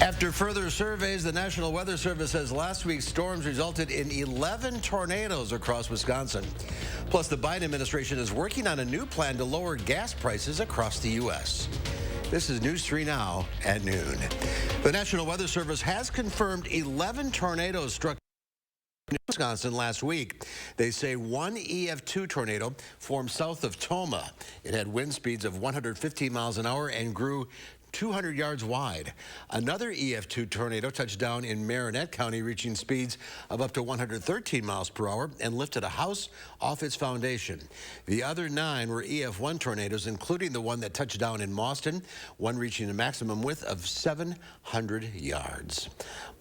After further surveys, the National Weather Service says last week's storms resulted in 11 tornadoes across Wisconsin. Plus, the Biden administration is working on a new plan to lower gas prices across the U.S. This is News 3 Now at noon. The National Weather Service has confirmed 11 tornadoes struck Wisconsin last week. They say one EF2 tornado formed south of Toma. It had wind speeds of 115 miles an hour and grew 200 yards wide. Another EF2 tornado touched down in Marinette County, reaching speeds of up to 113 miles per hour and lifted a house off its foundation. The other 9 were EF1 tornadoes, including the one that touched down in Mauston, one reaching a maximum width of 700 yards.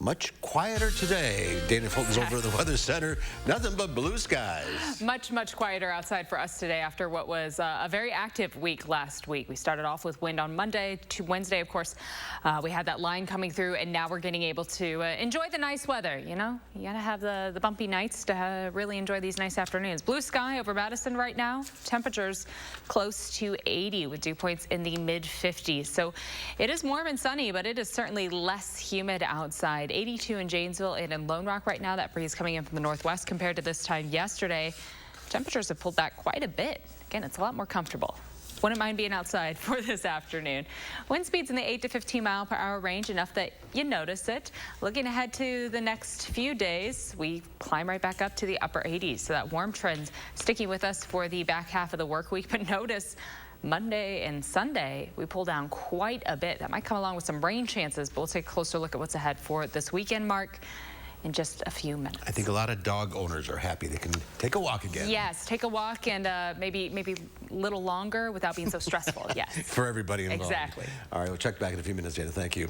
Much quieter today. Dana Fulton's over at the Weather Center. Nothing but blue skies. Much quieter outside for us today after what was a very active week last week. We started off with wind on Monday to Wednesday, of course. We had that line coming through, and now we're getting able to enjoy the nice weather. You know, you gotta have the bumpy nights to really enjoy these nice afternoons. Blue sky over Madison right now. Temperatures close to 80 with dew points in the mid-50s. So it is warm and sunny, but it is certainly less humid outside. 82 in Janesville and in Lone Rock right now. That breeze coming in from the northwest compared to this time yesterday. Temperatures have pulled back quite a bit. Again, it's a lot more comfortable. Wouldn't mind being outside for this afternoon. Wind speeds in the 8 to 15 mile per hour range, enough that you notice it. Looking ahead to the next few days, we climb right back up to the upper 80s. So that warm trend sticking with us for the back half of the work week. But notice Monday and Sunday, we pull down quite a bit. That might come along with some rain chances, but we'll take a closer look at what's ahead for this weekend, Mark, in just a few minutes. I think a lot of dog owners are happy they can take a walk again. Yes, take a walk and maybe a little longer without being so stressful. Yes. For everybody involved. Exactly. All right, we'll check back in a few minutes, Dana. Thank you.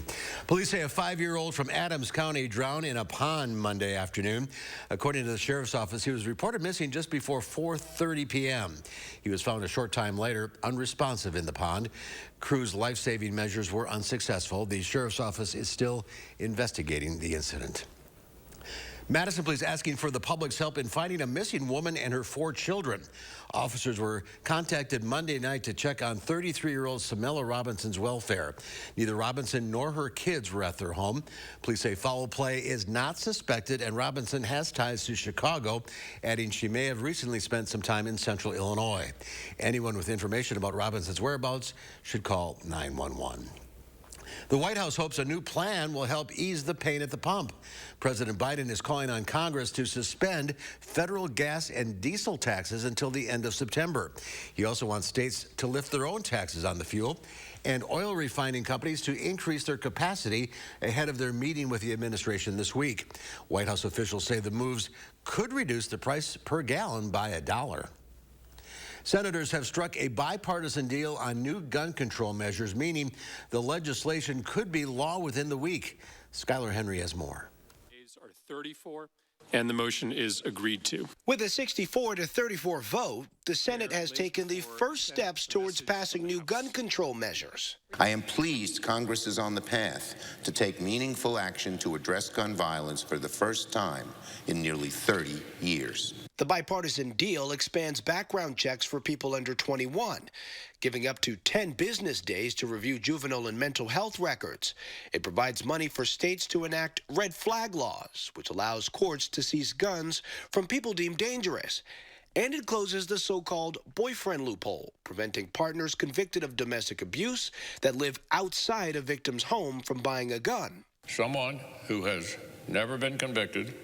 Police say a 5-year-old from Adams County drowned in a pond Monday afternoon. According to the sheriff's office, he was reported missing just before 4:30 p.m. He was found a short time later, unresponsive in the pond. Crews' life-saving measures were unsuccessful. The sheriff's office is still investigating the incident. Madison police asking for the public's help in finding a missing woman and her 4 children. Officers were contacted Monday night to check on 33-year-old Sameela Robinson's welfare. Neither Robinson nor her kids were at their home. Police say foul play is not suspected, and Robinson has ties to Chicago, adding she may have recently spent some time in central Illinois. Anyone with information about Robinson's whereabouts should call 911. The White House hopes a new plan will help ease the pain at the pump. President Biden is calling on Congress to suspend federal gas and diesel taxes until the end of September. He also wants states to lift their own taxes on the fuel and oil refining companies to increase their capacity ahead of their meeting with the administration this week. White House officials say the moves could reduce the price per gallon by $1. Senators have struck a bipartisan deal on new gun control measures, meaning the legislation could be law within the week. Skylar Henry has more. Days are 34, and the motion is agreed to. With a 64 to 34 vote, the Senate has taken the first steps towards passing new gun control measures. I am pleased Congress is on the path to take meaningful action to address gun violence for the first time in nearly 30 years. The bipartisan deal expands background checks for people under 21, giving up to 10 business days to review juvenile and mental health records. It provides money for states to enact red flag laws, which allows courts to seize guns from people deemed dangerous. And it closes the so-called boyfriend loophole, preventing partners convicted of domestic abuse that live outside a victim's home from buying a gun. Someone who has never been convicted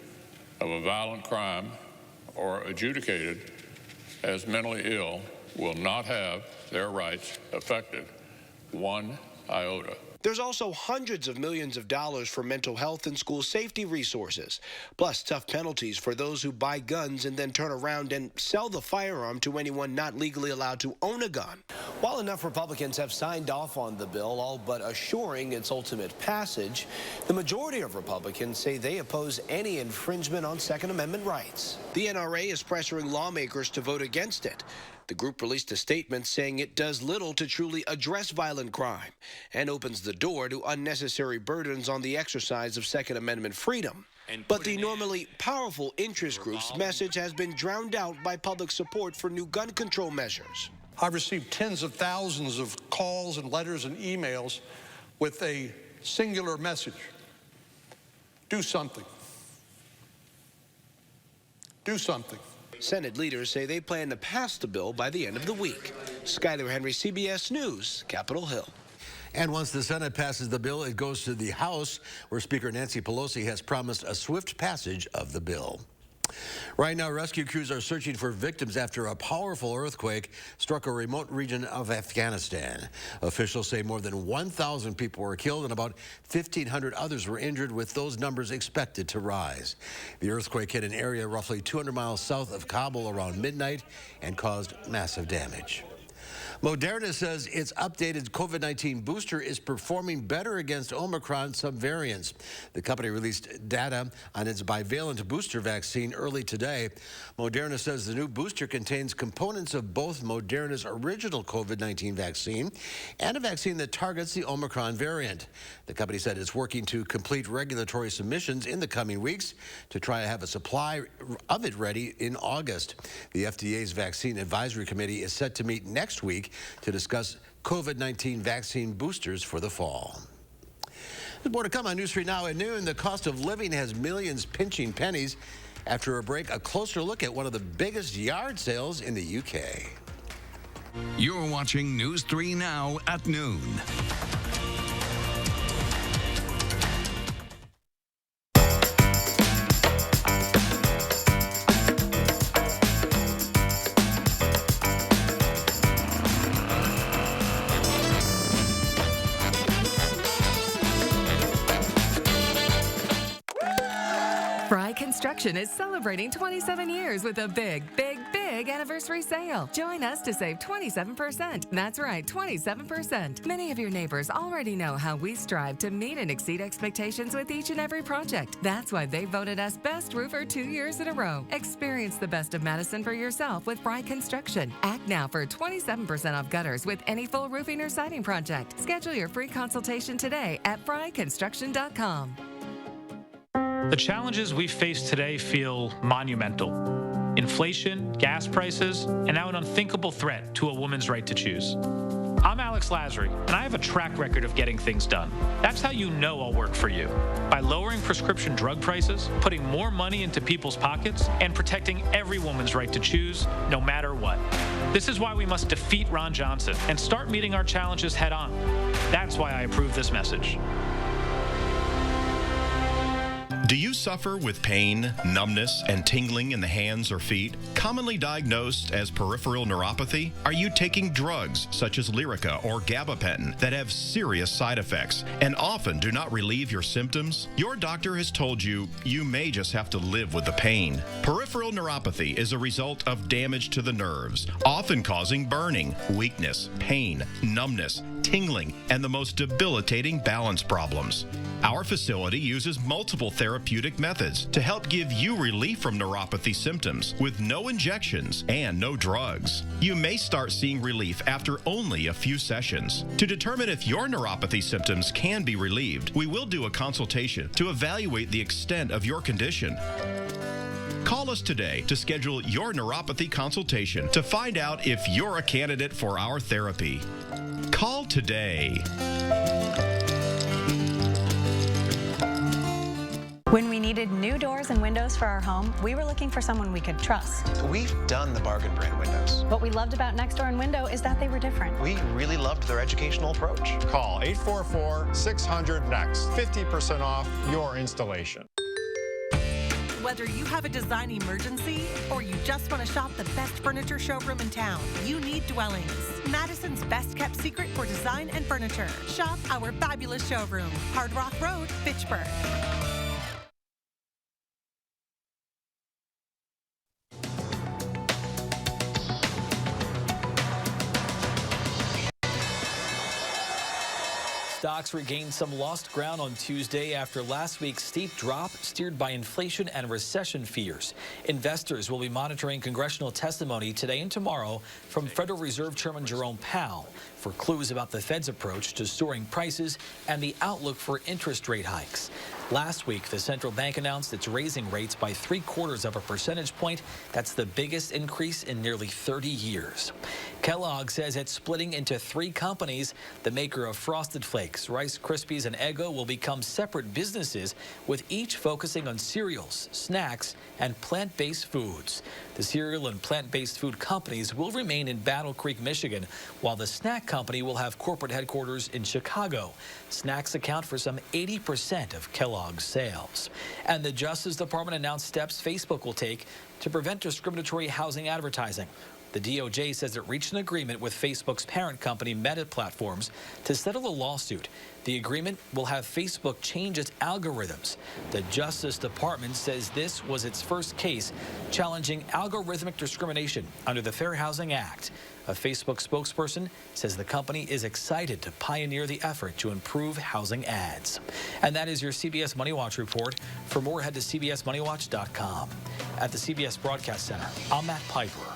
of a violent crime or adjudicated as mentally ill will not have their rights affected one iota. There's also hundreds of millions of dollars for mental health and school safety resources, plus tough penalties for those who buy guns and then turn around and sell the firearm to anyone not legally allowed to own a gun. While enough Republicans have signed off on the bill, all but assuring its ultimate passage, the majority of Republicans say they oppose any infringement on Second Amendment rights. The NRA is pressuring lawmakers to vote against it. The group released a statement saying it does little to truly address violent crime and opens the door to unnecessary burdens on the exercise of Second Amendment freedom. But the normally powerful interest group's message has been drowned out by public support for new gun control measures. I've received tens of thousands of calls and letters and emails with a singular message. Do something. Do something. Senate leaders say they plan to pass the bill by the end of the week. Skyler Henry, CBS News, Capitol Hill. And once the Senate passes the bill, it goes to the House, where Speaker Nancy Pelosi has promised a swift passage of the bill. Right now, rescue crews are searching for victims after a powerful earthquake struck a remote region of Afghanistan. Officials say more than 1,000 people were killed and about 1,500 others were injured, with those numbers expected to rise. The earthquake hit an area roughly 200 miles south of Kabul around midnight and caused massive damage. Moderna says its updated COVID-19 booster is performing better against Omicron subvariants. The company released data on its bivalent booster vaccine early today. Moderna says the new booster contains components of both Moderna's original COVID-19 vaccine and a vaccine that targets the Omicron variant. The company said it's working to complete regulatory submissions in the coming weeks to try to have a supply of it ready in August. The FDA's Vaccine Advisory Committee is set to meet next week to discuss COVID-19 vaccine boosters for the fall. There's more to come on News 3 Now at noon. The cost of living has millions pinching pennies. After a break, a closer look at one of the biggest yard sales in the UK. You're watching News 3 Now at noon. Construction is celebrating 27 years with a big anniversary sale. Join us to save 27%. That's right, 27%. Many of your neighbors already know how we strive to meet and exceed expectations with each and every project. That's why they voted us Best Roofer 2 years in a row. Experience the best of Madison for yourself with Fry Construction. Act now for 27% off gutters with any full roofing or siding project. Schedule your free consultation today at fryconstruction.com. The challenges we face today feel monumental. Inflation, gas prices, and now an unthinkable threat to a woman's right to choose. I'm Alex Lazary, and I have a track record of getting things done. That's how you know I'll work for you. By lowering prescription drug prices, putting more money into people's pockets, and protecting every woman's right to choose, no matter what. This is why we must defeat Ron Johnson and start meeting our challenges head on. That's why I approve this message. Do you suffer with pain, numbness, and tingling in the hands or feet, commonly diagnosed as peripheral neuropathy? Are you taking drugs such as Lyrica or gabapentin that have serious side effects and often do not relieve your symptoms? Your doctor has told you you may just have to live with the pain. Peripheral neuropathy is a result of damage to the nerves, often causing burning, weakness, pain, numbness, tingling, and the most debilitating balance problems. Our facility uses multiple therapeutic methods to help give you relief from neuropathy symptoms with no injections and no drugs. You may start seeing relief after only a few sessions. To determine if your neuropathy symptoms can be relieved, we will do a consultation to evaluate the extent of your condition. Call us today to schedule your neuropathy consultation to find out if you're a candidate for our therapy. Call today. When we needed new doors and windows for our home, we were looking for someone we could trust. We've done the bargain brand windows. What we loved about Next Door and Window is that they were different. We really loved their educational approach. Call 844-600-NEXT. 50% off your installation. Whether you have a design emergency or you just want to shop the best furniture showroom in town, you need Dwellings, Madison's best kept secret for design and furniture. Shop our fabulous showroom, Hard Rock Road, Fitchburg. Stocks regained some lost ground on Tuesday after last week's steep drop steered by inflation and recession fears. Investors will be monitoring congressional testimony today and tomorrow from Federal Reserve Chairman Jerome Powell for clues about the Fed's approach to soaring prices and the outlook for interest rate hikes. Last week, the central bank announced it's raising rates by 0.75 percentage point. That's the biggest increase in nearly 30 years. Kellogg says it's splitting into 3 companies. The maker of Frosted Flakes, Rice Krispies, and Eggo will become separate businesses, with each focusing on cereals, snacks, and plant-based foods. The cereal and plant-based food companies will remain in Battle Creek, Michigan, while the snack company will have corporate headquarters in Chicago. Snacks account for some 80% of Kellogg's sales. And the Justice Department announced steps Facebook will take to prevent discriminatory housing advertising. The DOJ says it reached an agreement with Facebook's parent company, Meta Platforms, to settle a lawsuit. The agreement will have Facebook change its algorithms. The Justice Department says this was its first case challenging algorithmic discrimination under the Fair Housing Act. A Facebook spokesperson says the company is excited to pioneer the effort to improve housing ads. And that is your CBS Money Watch report. For more, head to cbsmoneywatch.com. At the CBS Broadcast Center, I'm Matt Piper.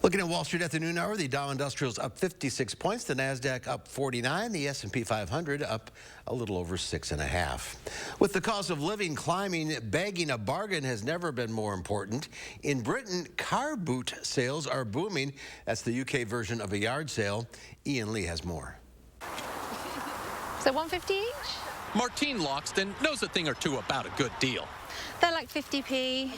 Looking at Wall Street at the noon hour, the Dow Industrials up 56 points, the NASDAQ up 49, the S&P 500 up a little over 6.5. With the cost of living climbing, bagging a bargain has never been more important. In Britain, car boot sales are booming. That's the UK version of a yard sale. Ian Lee has more. So $1.50 each? Martine Loxton knows a thing or two about a good deal. They're like 50p.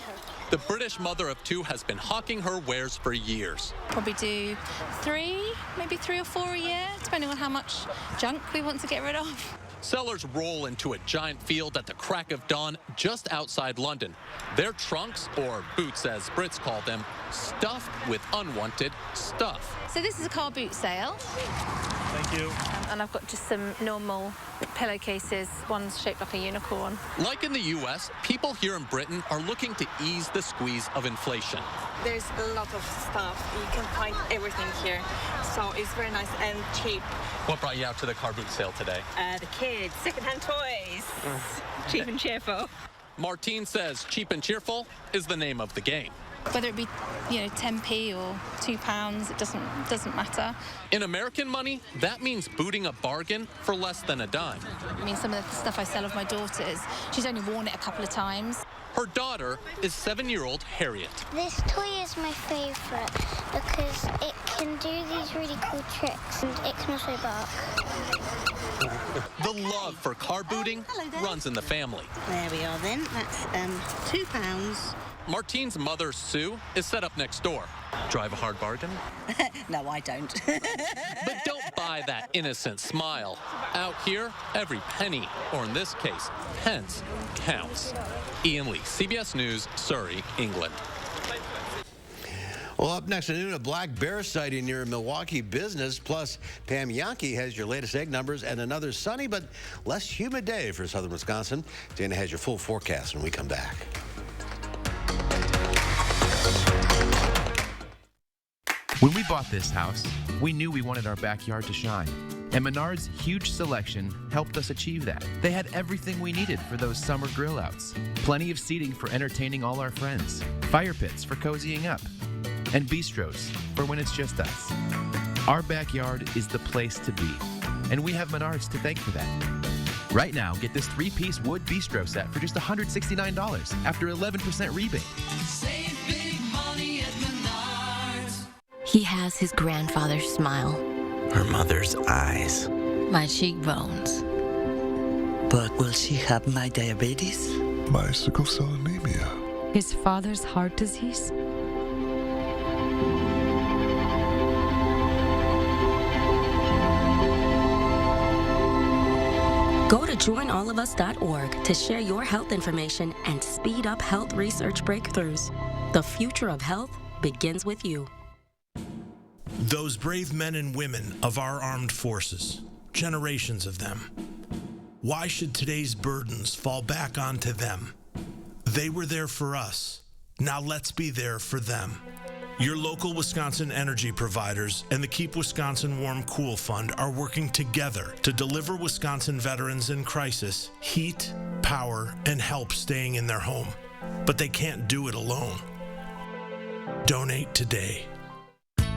The British mother of 2 has been hawking her wares for years. Probably do 3, maybe 3 or 4 a year, depending on how much junk we want to get rid of. Sellers roll into a giant field at the crack of dawn just outside London. Their trunks, or boots as Brits call them, stuffed with unwanted stuff. So this is a car boot sale. Thank you. And I've got just some normal pillowcases. One's shaped like a unicorn. Like in the U.S., people here in Britain are looking to ease the squeeze of inflation. There's a lot of stuff. You can find everything here. So it's very nice and cheap. What brought you out to the car boot sale today? The kids, secondhand toys. Cheap and cheerful. Martine says cheap and cheerful is the name of the game. Whether it be, 10p or £2, it doesn't matter. In American money, that means booting a bargain for less than a dime. I mean, some of the stuff I sell of my daughter's, she's only worn it a couple of times. Her daughter is 7-year-old Harriet. This toy is my favorite because it can do these really cool tricks and it can also bark. The love for car booting runs in the family. There we are then. That's £2. Martine's mother, Sue, is set up next door. Drive a hard bargain? No, I don't. But don't buy that innocent smile. Out here, every penny, or in this case, pence, counts. Ian Lee, CBS News, Surrey, England. Well, up next at noon, a black bear sighting near a Milwaukee business. Plus, Pam Yankee has your latest egg numbers and another sunny but less humid day for southern Wisconsin. Dana has your full forecast when we come back. When we bought this house, we knew we wanted our backyard to shine. And Menards' huge selection helped us achieve that. They had everything we needed for those summer grill outs. Plenty of seating for entertaining all our friends. Fire pits for cozying up. And bistros for when it's just us. Our backyard is the place to be. And we have Menards to thank for that. Right now, get this 3-piece wood bistro set for just $169 after 11% rebate. Save big money at Menards. He has his grandfather's smile. Her mother's eyes. My cheekbones. But will she have my diabetes? My sickle cell anemia. His father's heart disease. Go to joinallofus.org to share your health information and speed up health research breakthroughs. The future of health begins with you. Those brave men and women of our armed forces, generations of them. Why should today's burdens fall back onto them? They were there for us. Now let's be there for them. Your local Wisconsin energy providers and the Keep Wisconsin Warm Cool Fund are working together to deliver Wisconsin veterans in crisis heat, power, and help staying in their home. But they can't do it alone. Donate today.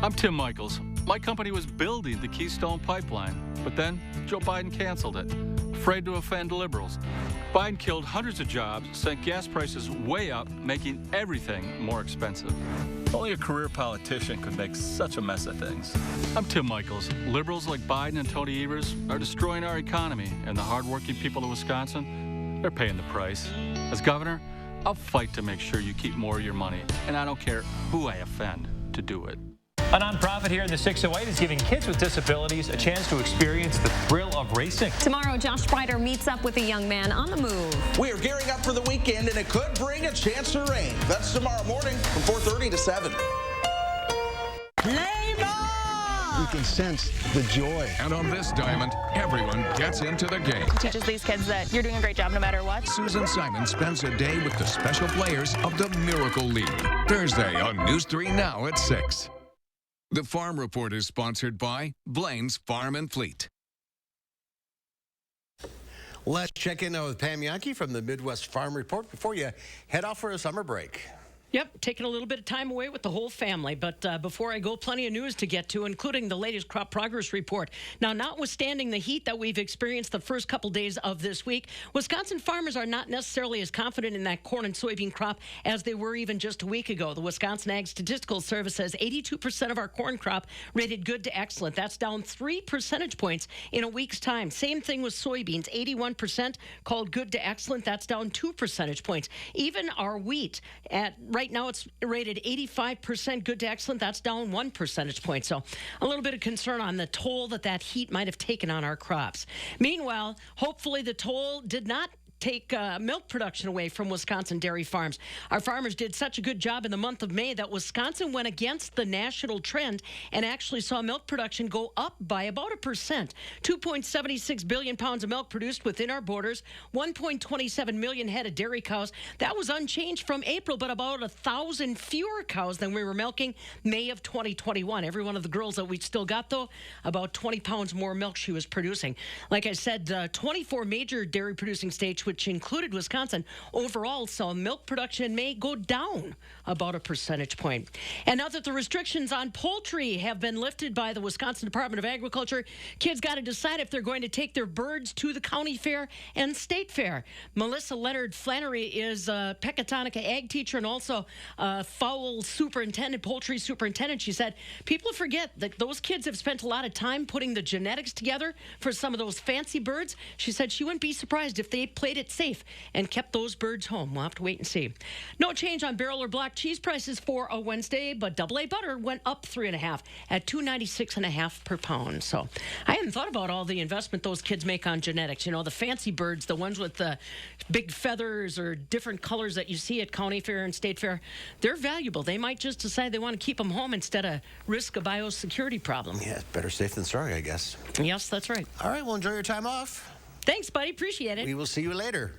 I'm Tim Michaels. My company was building the Keystone Pipeline, but then Joe Biden canceled it. afraid to offend liberals. Biden killed hundreds of jobs, sent gas prices way up, making everything more expensive. Only a career politician could make such a mess of things. I'm Tim Michaels. Liberals like Biden and Tony Evers are destroying our economy, and the hardworking people of Wisconsin, they're paying the price. As governor, I'll fight to make sure you keep more of your money, and I don't care who I offend to do it. A nonprofit here in the 608 is giving kids with disabilities a chance to experience the thrill of racing. Tomorrow, Josh Sprider meets up with a young man on the move. We are gearing up for the weekend, and it could bring a chance to rain. That's tomorrow morning from 4:30 to 7. You can sense the joy. And on this diamond, everyone gets into the game. Teaches these kids that you're doing a great job no matter what. Susan Simon spends a day with the special players of the Miracle League. Thursday on News 3 Now at 6. The Farm Report is sponsored by Blaine's Farm and Fleet. Let's check in now with Pam Yankee from the Midwest Farm Report before you head off for a summer break. Yep, taking a little bit of time away with the whole family. But before I go, plenty of news to get to, including the latest crop progress report. Now, notwithstanding the heat that we've experienced the first couple days of this week, Wisconsin farmers are not necessarily as confident in that corn and soybean crop as they were even just a week ago. The Wisconsin Ag Statistical Service says 82% of our corn crop rated good to excellent. That's down 3 percentage points in a week's time. Same thing with soybeans, 81% called good to excellent. That's down 2 percentage points. Even our wheat right now it's rated 85% good to excellent. That's down 1 percentage point. So a little bit of concern on the toll that heat might have taken on our crops. Meanwhile, hopefully the toll did not take milk production away from Wisconsin dairy farms. Our farmers did such a good job in the month of May that Wisconsin went against the national trend and actually saw milk production go up by about 1%. 2.76 billion pounds of milk produced within our borders, 1.27 million head of dairy cows. That was unchanged from April, but about 1,000 fewer cows than we were milking May of 2021. Every one of the girls that we still got, though, about 20 pounds more milk she was producing. Like I said, 24 major dairy producing states, which included Wisconsin, overall saw milk production in May go down about 1 percentage point. And now that the restrictions on poultry have been lifted by the Wisconsin Department of Agriculture, kids got to decide if they're going to take their birds to the county fair and state fair. Melissa Leonard Flannery is a Pecatonica ag teacher and also a fowl superintendent, poultry superintendent. She said people forget that those kids have spent a lot of time putting the genetics together for some of those fancy birds. She said she wouldn't be surprised if they played it safe and kept those birds home. We'll have to wait and see. No change on barrel or block cheese prices for a Wednesday, but AA butter went up 3.5 at $2.96.5 per pound. So I hadn't thought about all the investment those kids make on genetics. You know, the fancy birds, the ones with the big feathers or different colors that you see at county fair and state fair, they're valuable. They might just decide they want to keep them home instead of risk a biosecurity problem. Yeah, it's better safe than sorry, I guess. Yes, that's right. All right, well, enjoy your time off. Thanks, buddy. Appreciate it. We will see you later.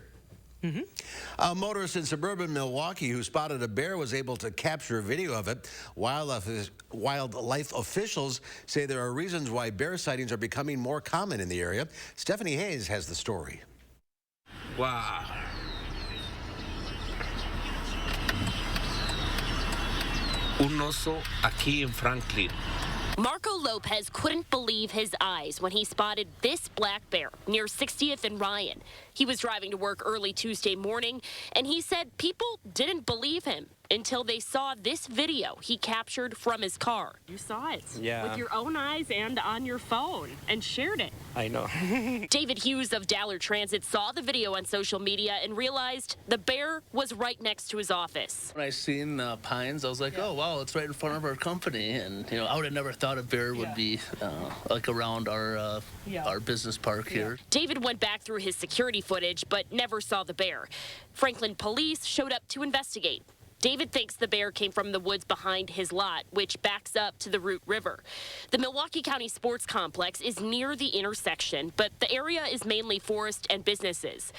A motorist in suburban Milwaukee who spotted a bear was able to capture a video of it. Wildlife officials say there are reasons why bear sightings are becoming more common in the area. Stephanie Hayes has the story. Wow. Un oso aquí en Franklin. Marco Lopez couldn't believe his eyes when he spotted this black bear near 60th and Ryan. He was driving to work early Tuesday morning, and he said people didn't believe him until they saw this video he captured from his car. You saw it with your own eyes and on your phone and shared it. I know. David Hughes of Dallard Transit saw the video on social media and realized the bear was right next to his office. When I seen Pines, I was like, oh, wow, it's right in front of our company. And, you know, I would have never thought a bear would be like around our business park here. David went back through his security footage, but never saw the bear. Franklin police showed up to investigate. David thinks the bear came from the woods behind his lot, which backs up to the Root River. The Milwaukee County Sports Complex is near the intersection, but the area is mainly forest and businesses.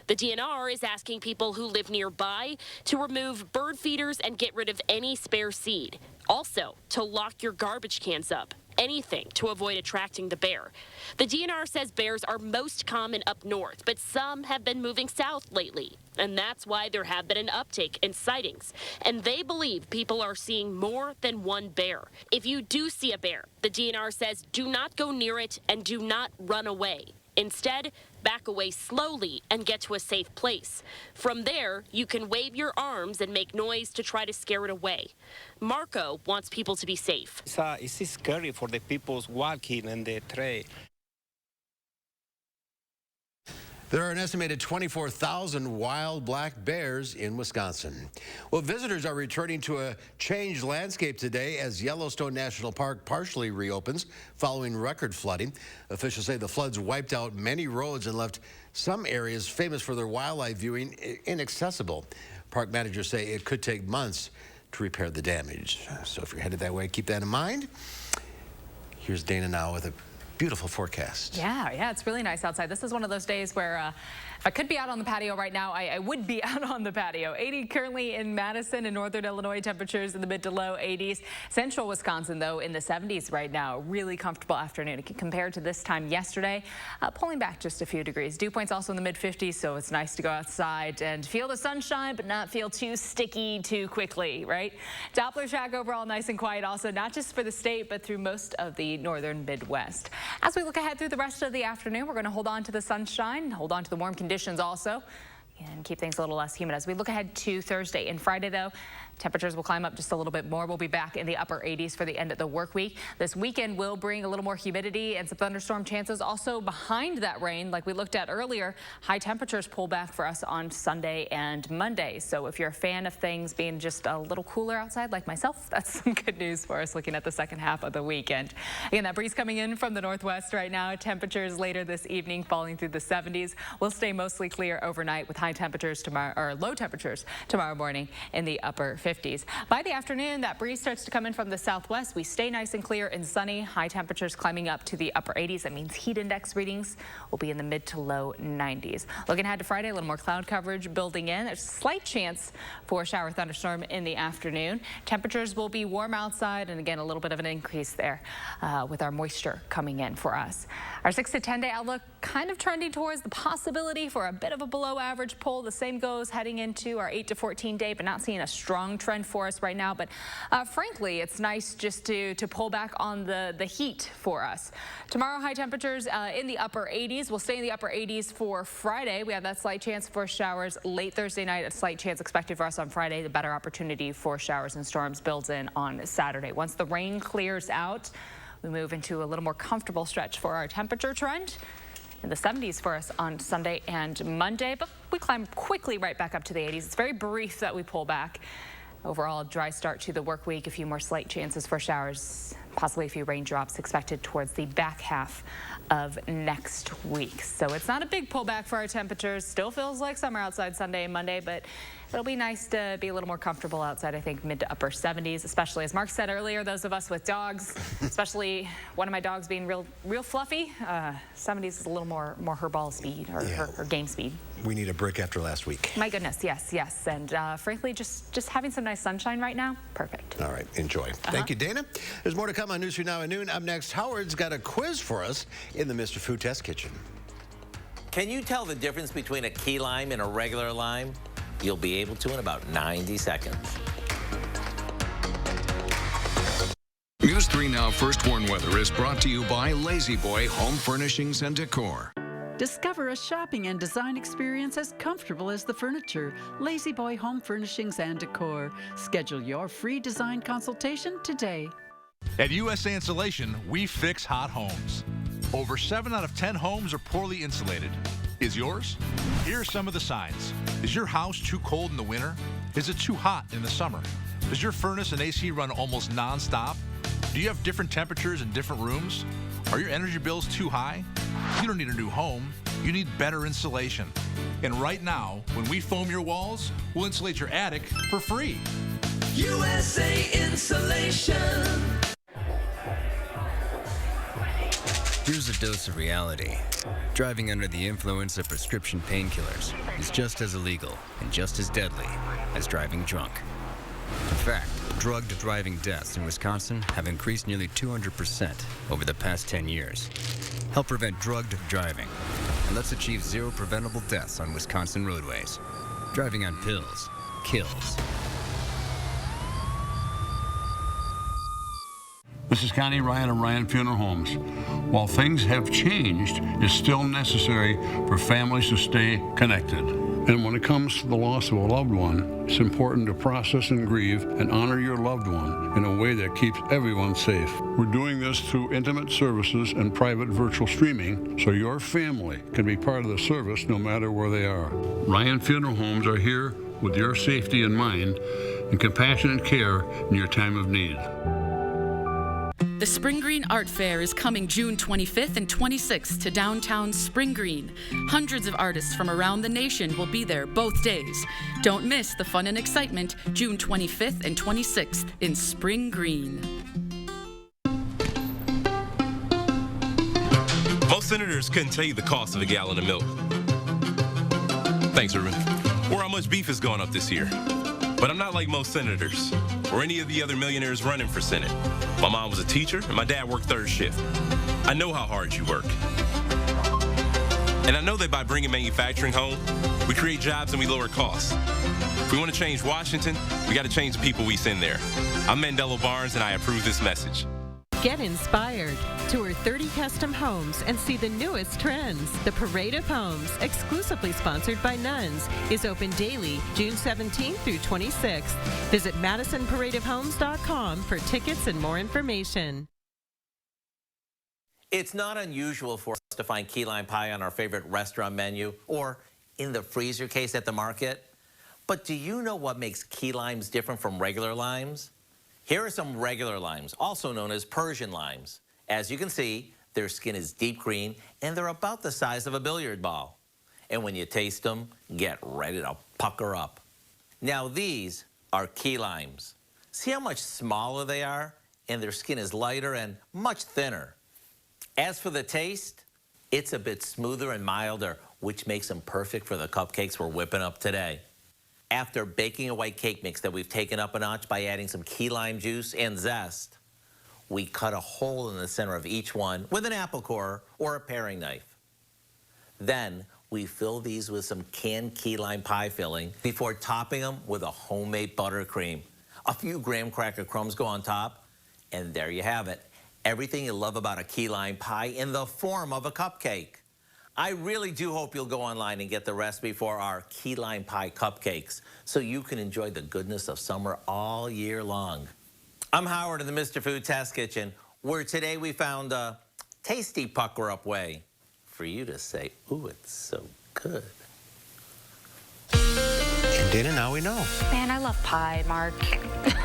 The DNR is asking people who live nearby to remove bird feeders and get rid of any spare seed. Also, to lock your garbage cans up. Anything to avoid attracting the bear. The DNR says bears are most common up north, but some have been moving south lately. And that's why there have been an uptick in sightings. And they believe people are seeing more than one bear. If you do see a bear, the DNR says do not go near it and do not run away. Instead, back away slowly and get to a safe place. From there, you can wave your arms and make noise to try to scare it away. Marco wants people to be safe. It's scary for the people walking in the trail. There are an estimated 24,000 wild black bears in Wisconsin. Well, visitors are returning to a changed landscape today as Yellowstone National Park partially reopens following record flooding. Officials say the floods wiped out many roads and left some areas famous for their wildlife viewing inaccessible. Park managers say it could take months to repair the damage. So if you're headed that way, keep that in mind. Here's Dana now with a beautiful forecast. Yeah, it's really nice outside. This is one of those days where if I could be out on the patio right now, I would be out on the patio. 80 currently in Madison and northern Illinois, temperatures in the mid to low 80s. Central Wisconsin, though, in the 70s right now. Really comfortable afternoon compared to this time yesterday. Pulling back just a few degrees. Dew points also in the mid 50s, so it's nice to go outside and feel the sunshine, but not feel too sticky too quickly, right? Doppler track overall nice and quiet also, not just for the state, but through most of the northern Midwest. As we look ahead through the rest of the afternoon, we're going to hold on to the sunshine, hold on to the warm conditions also, and keep things a little less humid. As we look ahead to Thursday and Friday, though, temperatures will climb up just a little bit more. We'll be back in the upper 80s for the end of the work week. This weekend will bring a little more humidity and some thunderstorm chances. Also behind that rain, like we looked at earlier, high temperatures pull back for us on Sunday and Monday. So if you're a fan of things being just a little cooler outside like myself, that's some good news for us looking at the second half of the weekend. Again, that breeze coming in from the northwest right now. Temperatures later this evening falling through the 70s. We'll stay mostly clear overnight with high temperatures tomorrow, or low temperatures tomorrow morning in the upper 50s. By the afternoon, that breeze starts to come in from the southwest. We stay nice and clear and sunny. High temperatures climbing up to the upper 80s. That means heat index readings will be in the mid to low 90s. Looking ahead to Friday, a little more cloud coverage building in. There's a slight chance for a shower thunderstorm in the afternoon. Temperatures will be warm outside, and again, a little bit of an increase there with our moisture coming in for us. Our 6 to 10 day outlook kind of trending towards the possibility for a bit of a below average pull. The same goes heading into our 8 to 14 day, but not seeing a strong trend for us right now. But frankly, it's nice just to pull back on the heat for us. Tomorrow, high temperatures in the upper 80s. We'll stay in the upper 80s for Friday. We have that slight chance for showers late Thursday night. A slight chance expected for us on Friday. The better opportunity for showers and storms builds in on Saturday. Once the rain clears out, we move into a little more comfortable stretch for our temperature trend. In the 70s for us on Sunday and Monday, but we climb quickly right back up to the 80s. It's very brief that we pull back. Overall, a dry start to the work week. A few more slight chances for showers, possibly a few raindrops expected towards the back half of next week. So it's not a big pullback for our temperatures. Still feels like summer outside Sunday and Monday, but it'll be nice to be a little more comfortable outside. I think mid to upper 70s, especially as Mark said earlier, those of us with dogs, especially one of my dogs being real fluffy, 70s is a little more her ball speed or her game speed. We need a break after last week. My goodness, yes. And frankly, just having some nice sunshine right now, perfect. All right, enjoy. Thank you, Dana. There's more to come on News 3 Now at noon. Up next, Howard's got a quiz for us in the Mr. Food Test Kitchen. Can you tell the difference between a key lime and a regular lime? You'll be able to in about 90 seconds. News 3 Now First Warn Weather is brought to you by Lazy Boy Home Furnishings and Decor. Discover a shopping and design experience as comfortable as the furniture. Lazy Boy Home Furnishings and Decor. Schedule your free design consultation today. At USA Insulation, we fix hot homes. Over 7 out of 10 homes are poorly insulated. Is yours? Here are some of the signs. Is your house too cold in the winter? Is it too hot in the summer? Does your furnace and AC run almost non-stop? Do you have different temperatures in different rooms? Are your energy bills too high? You don't need a new home. You need better insulation. And right now, when we foam your walls, we'll insulate your attic for free. USA Insulation. Here's a dose of reality. Driving under the influence of prescription painkillers is just as illegal and just as deadly as driving drunk. In fact, drugged driving deaths in Wisconsin have increased nearly 200% over the past 10 years. Help prevent drugged driving, and let's achieve 0 preventable deaths on Wisconsin roadways. Driving on pills kills. This is Connie Ryan of Ryan Funeral Homes. While things have changed, it's still necessary for families to stay connected. And when it comes to the loss of a loved one, it's important to process and grieve and honor your loved one in a way that keeps everyone safe. We're doing this through intimate services and private virtual streaming so your family can be part of the service no matter where they are. Ryan Funeral Homes are here with your safety in mind and compassionate care in your time of need. The Spring Green Art Fair is coming June 25th and 26th to downtown Spring Green. Hundreds of artists from around the nation will be there both days. Don't miss the fun and excitement June 25th and 26th in Spring Green. Most senators couldn't tell you the cost of a gallon of milk. Thanks, Ruben. Or how much beef has gone up this year. But I'm not like most senators or any of the other millionaires running for Senate. My mom was a teacher and my dad worked third shift. I know how hard you work. And I know that by bringing manufacturing home, we create jobs and we lower costs. If we want to change Washington, we got to change the people we send there. I'm Mandela Barnes and I approve this message. Get inspired. Tour 30 custom homes and see the newest trends. The Parade of Homes, exclusively sponsored by Nuns, is open daily June 17th through 26th. Visit MadisonParadeOfHomes.com for tickets and more information. It's not unusual for us to find key lime pie on our favorite restaurant menu or in the freezer case at the market. But do you know what makes key limes different from regular limes? Here are some regular limes, also known as Persian limes. As you can see, their skin is deep green and they're about the size of a billiard ball. And when you taste them, get ready to pucker up. Now these are key limes. See how much smaller they are? And their skin is lighter and much thinner. As for the taste, it's a bit smoother and milder, which makes them perfect for the cupcakes we're whipping up today. After baking a white cake mix that we've taken up a notch by adding some key lime juice and zest, we cut a hole in the center of each one with an apple core or a paring knife. Then we fill these with some canned key lime pie filling before topping them with a homemade buttercream. A few graham cracker crumbs go on top, and there you have it. Everything you love about a key lime pie in the form of a cupcake. I really do hope you'll go online and get the recipe for our key lime pie cupcakes so you can enjoy the goodness of summer all year long. I'm Howard in the Mr. Food Test Kitchen, where today we found a tasty pucker-up way for you to say, ooh, it's so good. And Dana, now we know. Man, I love pie, Mark.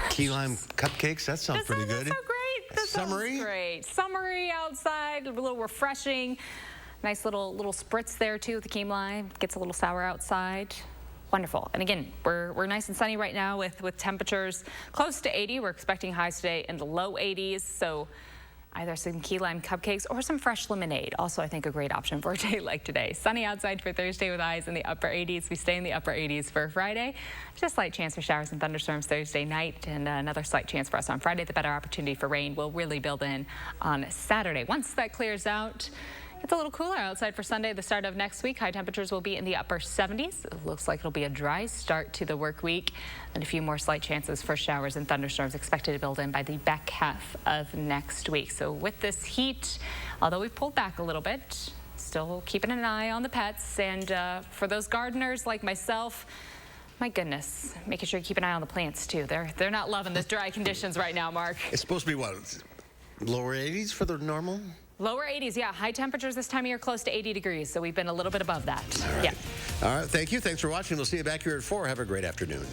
Key lime cupcakes, that sounds pretty good. That's so great. That Summery? sounds great. Summery outside, a little refreshing. Nice little spritz there too with the key lime. Gets a little sour outside. Wonderful. And again, we're nice and sunny right now with temperatures close to 80. We're expecting highs today in the low 80s. So either some key lime cupcakes or some fresh lemonade. Also, I think a great option for a day like today. Sunny outside for Thursday with highs in the upper 80s. We stay in the upper 80s for Friday. Just a slight chance for showers and thunderstorms Thursday night, and another slight chance for us on Friday. The better opportunity for rain will really build in on Saturday. Once that clears out, it's a little cooler outside for Sunday, the start of next week. High temperatures will be in the upper 70s. It looks like it'll be a dry start to the work week, and a few more slight chances for showers and thunderstorms expected to build in by the back half of next week. So with this heat, although we've pulled back a little bit, still keeping an eye on the pets. And for those gardeners like myself, my goodness, making sure you keep an eye on the plants too. They're not loving the dry conditions right now, Mark. It's supposed to be what, lower 80s for the normal? Lower 80s, yeah. High temperatures this time of year close to 80 degrees, so we've been a little bit above that. All right. Yeah. All right, thank you. Thanks for watching. We'll see you back here at 4. Have a great afternoon.